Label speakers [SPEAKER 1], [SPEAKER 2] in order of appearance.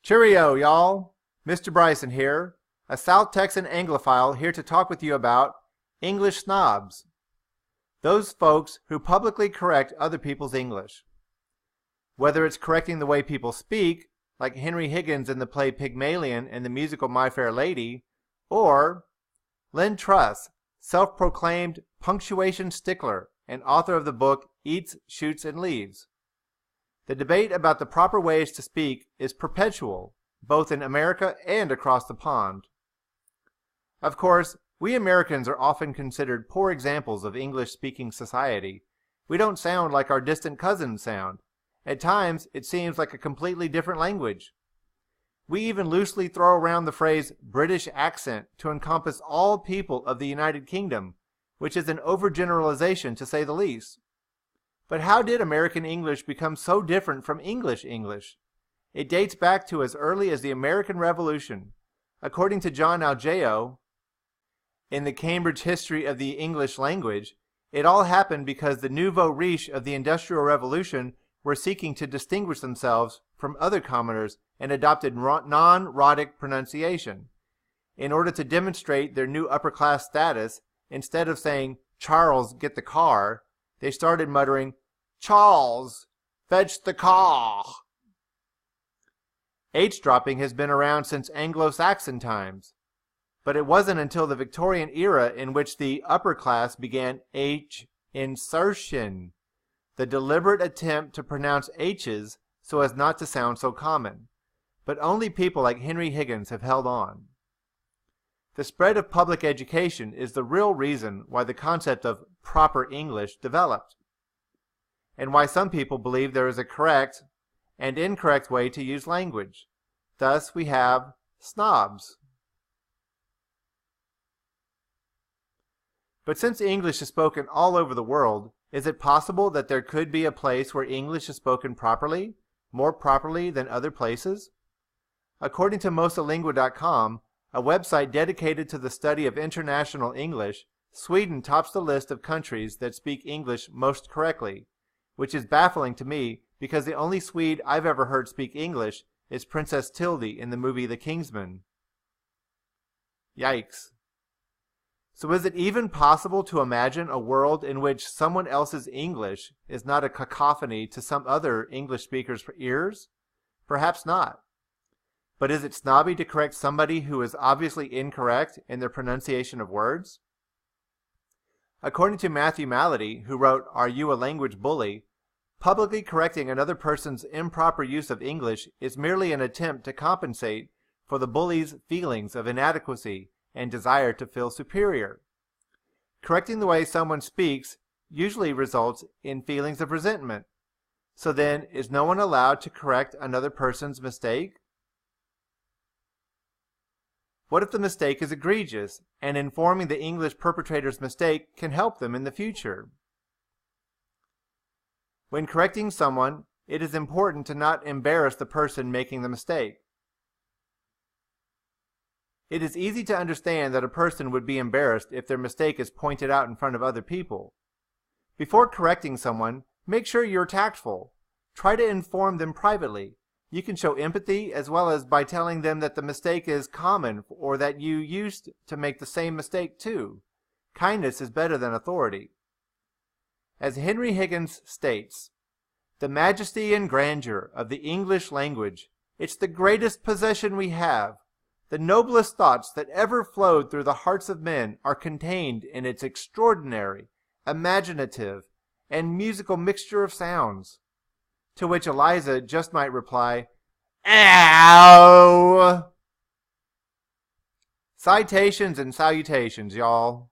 [SPEAKER 1] Cheerio, y'all! Mr. Bryson here, a South Texan Anglophile here to talk with you about English snobs. Those folks who publicly correct other people's English. Whether it's correcting the way people speak, like Henry Higgins in the play Pygmalion and the musical My Fair Lady, or Lynn Truss, self-proclaimed punctuation stickler and author of the book Eats, Shoots, and Leaves. The debate about the proper ways to speak is perpetual, both in America and across the pond. Of course, we Americans are often considered poor examples of English-speaking society. We don't sound like our distant cousins sound. At times, it seems like a completely different language. We even loosely throw around the phrase British accent to encompass all people of the United Kingdom, which is an overgeneralization to say the least. But how did American English become so different from English English? It dates back to as early as the American Revolution. According to John Algeo, in the Cambridge History of the English Language, it all happened because the nouveau riche of the Industrial Revolution were seeking to distinguish themselves from other commoners and adopted non-rhotic pronunciation. In order to demonstrate their new upper-class status, instead of saying, "Charles, get the car," they started muttering, "Charles, fetch the car." H-dropping has been around since Anglo-Saxon times, but it wasn't until the Victorian era in which the upper class began H-insertion, the deliberate attempt to pronounce H's so as not to sound so common. But only people like Henry Higgins have held on. The spread of public education is the real reason why the concept of proper English developed, and why some people believe there is a correct and incorrect way to use language. Thus we have snobs. But since English is spoken all over the world, is it possible that there could be a place where English is spoken properly, more properly than other places? According to mosalingua.com, a website dedicated to the study of international English, Sweden tops the list of countries that speak English most correctly, which is baffling to me because the only Swede I've ever heard speak English is Princess Tilde in the movie The Kingsman. Yikes. So is it even possible to imagine a world in which someone else's English is not a cacophony to some other English speaker's ears? Perhaps not. But is it snobby to correct somebody who is obviously incorrect in their pronunciation of words? According to Matthew Malady, who wrote Are You a Language Bully?, publicly correcting another person's improper use of English is merely an attempt to compensate for the bully's feelings of inadequacy and desire to feel superior. Correcting the way someone speaks usually results in feelings of resentment. So then, is no one allowed to correct another person's mistake? What if the mistake is egregious, and informing the English perpetrator's mistake can help them in the future? When correcting someone, it is important to not embarrass the person making the mistake. It is easy to understand that a person would be embarrassed if their mistake is pointed out in front of other people. Before correcting someone, make sure you're tactful. Try to inform them privately. You can show empathy as well as by telling them that the mistake is common or that you used to make the same mistake too. Kindness is better than authority. As Henry Higgins states, "The majesty and grandeur of the English language, it's the greatest possession we have. The noblest thoughts that ever flowed through the hearts of men are contained in its extraordinary, imaginative, and musical mixture of sounds." To which Eliza just might reply, "Ow!" Citations and salutations, y'all.